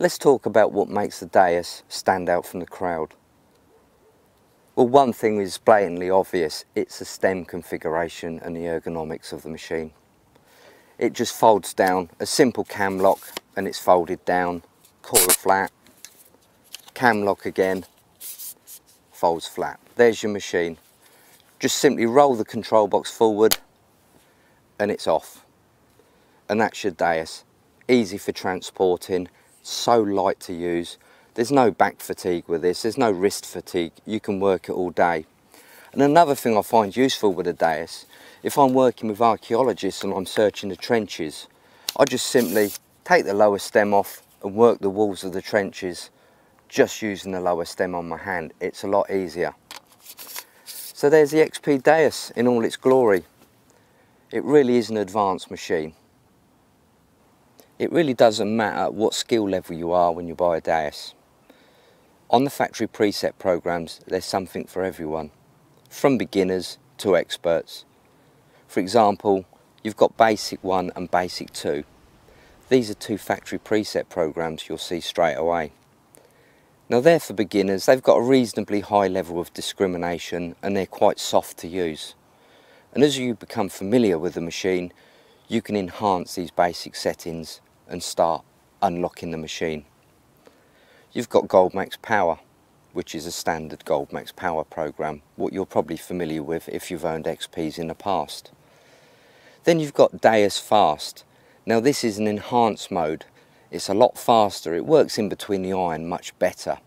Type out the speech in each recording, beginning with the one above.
Let's talk about what makes the Deus stand out from the crowd. Well, one thing is blatantly obvious, it's the stem configuration and the ergonomics of the machine. It just folds down, a simple cam lock, and it's folded down, coil flat, cam lock again, folds flat. There's your machine. Just simply roll the control box forward and it's off. And that's your Deus. Easy for transporting, so light to use. There's no back fatigue with this, there's no wrist fatigue. You can work it all day. And another thing I find useful with a Deus, if I'm working with archaeologists and I'm searching the trenches, I just simply take the lower stem off and work the walls of the trenches just using the lower stem on my hand. It's a lot easier. So there's the XP Deus in all its glory. It really is an advanced machine. It really doesn't matter what skill level you are when you buy a Deus. On the factory preset programs, there's something for everyone, from beginners to experts. For example, you've got Basic 1 and Basic 2. These are two factory preset programs you'll see straight away. Now they're for beginners, they've got a reasonably high level of discrimination and they're quite soft to use. And as you become familiar with the machine, you can enhance these basic settings and start unlocking the machine. You've got Goldmax Power, which is a standard Goldmax Power program, what you're probably familiar with if you've owned XPs in the past. Then you've got Deus Fast. Now this is an enhanced mode. It's a lot faster, it works in between the eye and much better.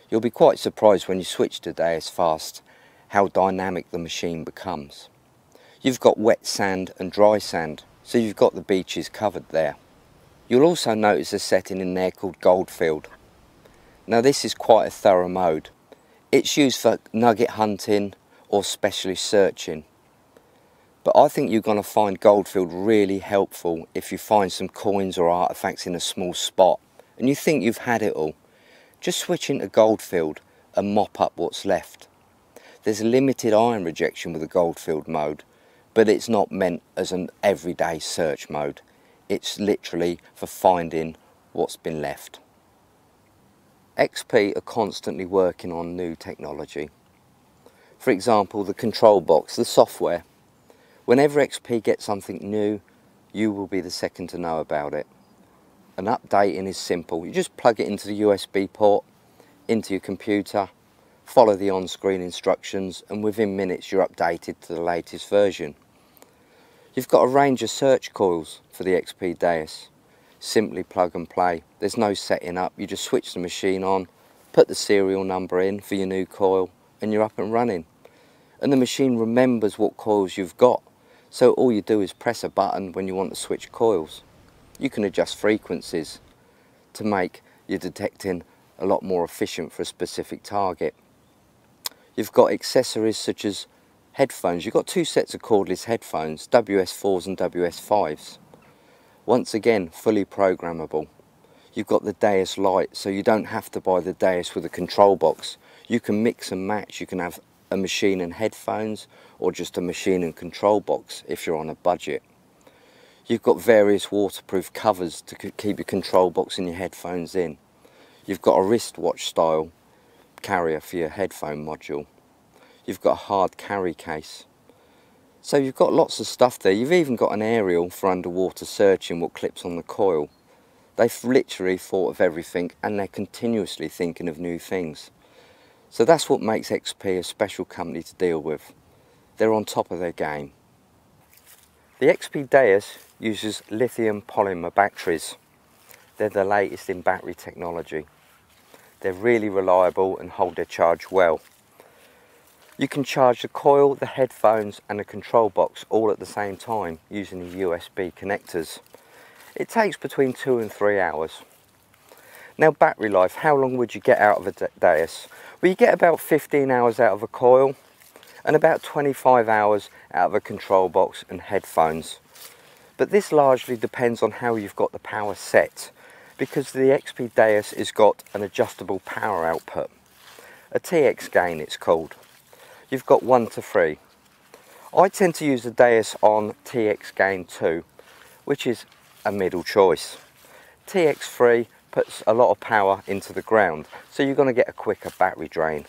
You'll be quite surprised when you switch to Deus Fast how dynamic the machine becomes. You've got wet sand and dry sand, so you've got the beaches covered there. You'll also notice a setting in there called Goldfield. Now this is quite a thorough mode. It's used for nugget hunting or specialist searching. But I think you're going to find Goldfield really helpful if you find some coins or artifacts in a small spot and you think you've had it all. Just switch into Goldfield and mop up what's left. There's a limited iron rejection with the Goldfield mode, but it's not meant as an everyday search mode. It's literally for finding what's been left. XP are constantly working on new technology. For example, the control box, the software. Whenever XP gets something new, you will be the second to know about it. And updating is simple. You just plug it into the USB port, into your computer, follow the on-screen instructions, and within minutes you're updated to the latest version. You've got a range of search coils for the XP Deus. Simply plug and play. There's no setting up. You just switch the machine on, put the serial number in for your new coil, and you're up and running. And the machine remembers what coils you've got. So all you do is press a button when you want to switch coils. You can adjust frequencies to make your detecting a lot more efficient for a specific target. You've got accessories such as headphones. You've got two sets of cordless headphones, WS4s and WS5s. Once again, fully programmable. You've got the Deus Lite, so you don't have to buy the Deus with a control box. You can mix and match. You can have a machine and headphones, or just a machine and control box if you're on a budget. You've got various waterproof covers to keep your control box and your headphones in. You've got a wristwatch style carrier for your headphone module. You've got a hard carry case. So you've got lots of stuff there. You've even got an aerial for underwater searching, what clips on the coil. They've literally thought of everything and they're continuously thinking of new things. So that's what makes XP a special company to deal with. They're on top of their game. The XP Deus uses lithium polymer batteries. They're the latest in battery technology. They're really reliable and hold their charge well. You can charge the coil, the headphones and the control box all at the same time using the USB connectors. It takes between 2 and 3 hours. Now battery life, how long would you get out of a Deus? Well, you get about 15 hours out of a coil and about 25 hours out of a control box and headphones. But this largely depends on how you've got the power set, because the XP Deus has got an adjustable power output. A TX gain it's called. You've got 1 to 3. I tend to use the Deus on TX gain 2, which is a middle choice. TX3 puts a lot of power into the ground, so you're going to get a quicker battery drain.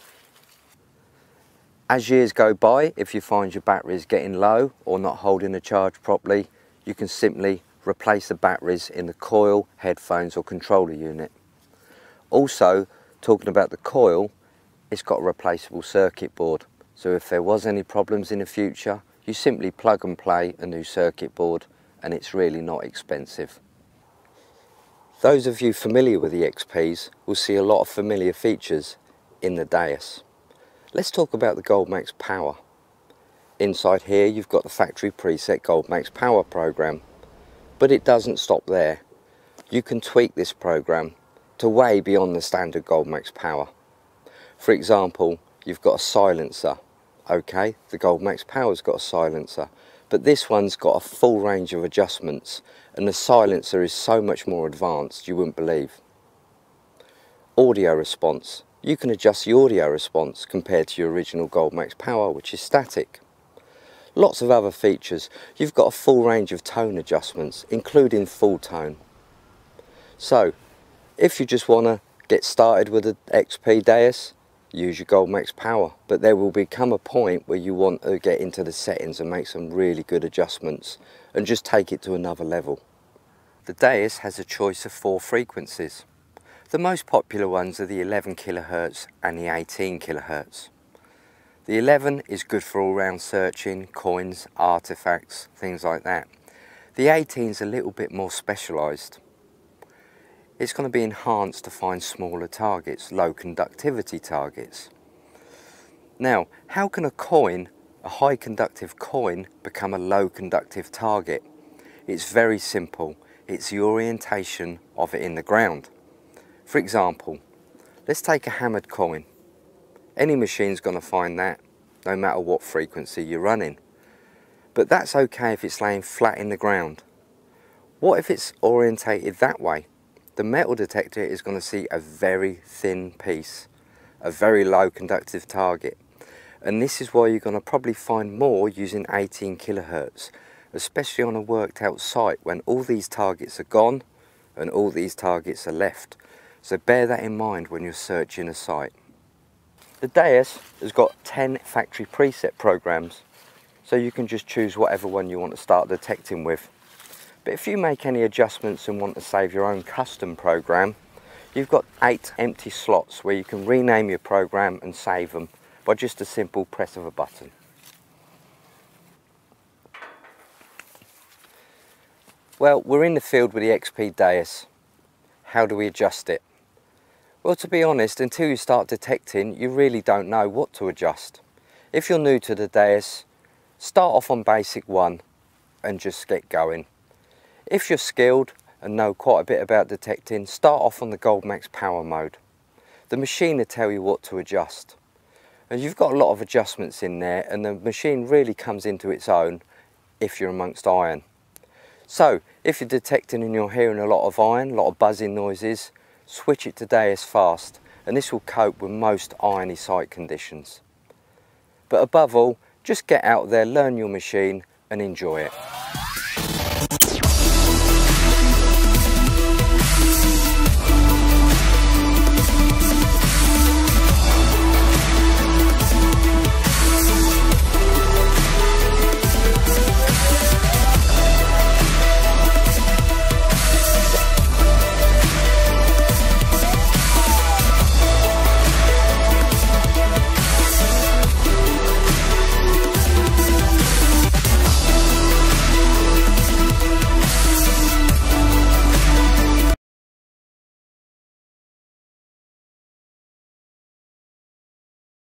As years go by, if you find your battery is getting low or not holding a charge properly, you can simply replace the batteries in the coil, headphones or controller unit. Also, talking about the coil, it's got a replaceable circuit board, so if there was any problems in the future, you simply plug and play a new circuit board, and it's really not expensive. Those of you familiar with the XPs will see a lot of familiar features in the Deus. Let's talk about the Goldmax Power. Inside here you've got the factory preset Goldmax Power program, but it doesn't stop there. You can tweak this program to way beyond the standard Goldmax Power. For example, you've got a silencer. Okay, the Goldmax Power's got a silencer, but this one's got a full range of adjustments, and the silencer is so much more advanced you wouldn't believe. Audio response. You can adjust the audio response compared to your original Goldmax Power, which is static. Lots of other features. You've got a full range of tone adjustments, including full tone. So, if you just want to get started with the XP Deus, use your Goldmax Power, but there will become a point where you want to get into the settings and make some really good adjustments and just take it to another level. The Deus has a choice of 4 frequencies. The most popular ones are the 11 kHz and the 18 kHz. The 11 is good for all-round searching, coins, artifacts, things like that. The 18 is a little bit more specialised. It's going to be enhanced to find smaller targets, low conductivity targets. Now, how can a coin, a high conductive coin, become a low conductive target? It's very simple. It's the orientation of it in the ground. For example, let's take a hammered coin. Any machine's going to find that, no matter what frequency you're running. But that's okay if it's laying flat in the ground. What if it's orientated that way? The metal detector is going to see a very thin piece, a very low conductive target. And this is why you're going to probably find more using 18 kHz, especially on a worked out site when all these targets are gone and all these targets are left. So bear that in mind when you're searching a site. The Deus has got 10 factory preset programs, so you can just choose whatever one you want to start detecting with. But if you make any adjustments and want to save your own custom program, you've got 8 empty slots where you can rename your program and save them by just a simple press of a button. Well, we're in the field with the XP Deus. How do we adjust it? Well, to be honest, until you start detecting, you really don't know what to adjust. If you're new to the Deus, start off on basic 1 and just get going. If you're skilled and know quite a bit about detecting, start off on the Goldmax Power mode. The machine will tell you what to adjust. And you've got a lot of adjustments in there, and the machine really comes into its own if you're amongst iron. So, if you're detecting and you're hearing a lot of iron, a lot of buzzing noises, switch it to Deus fast, and this will cope with most irony site conditions. But above all, just get out there, learn your machine and enjoy it.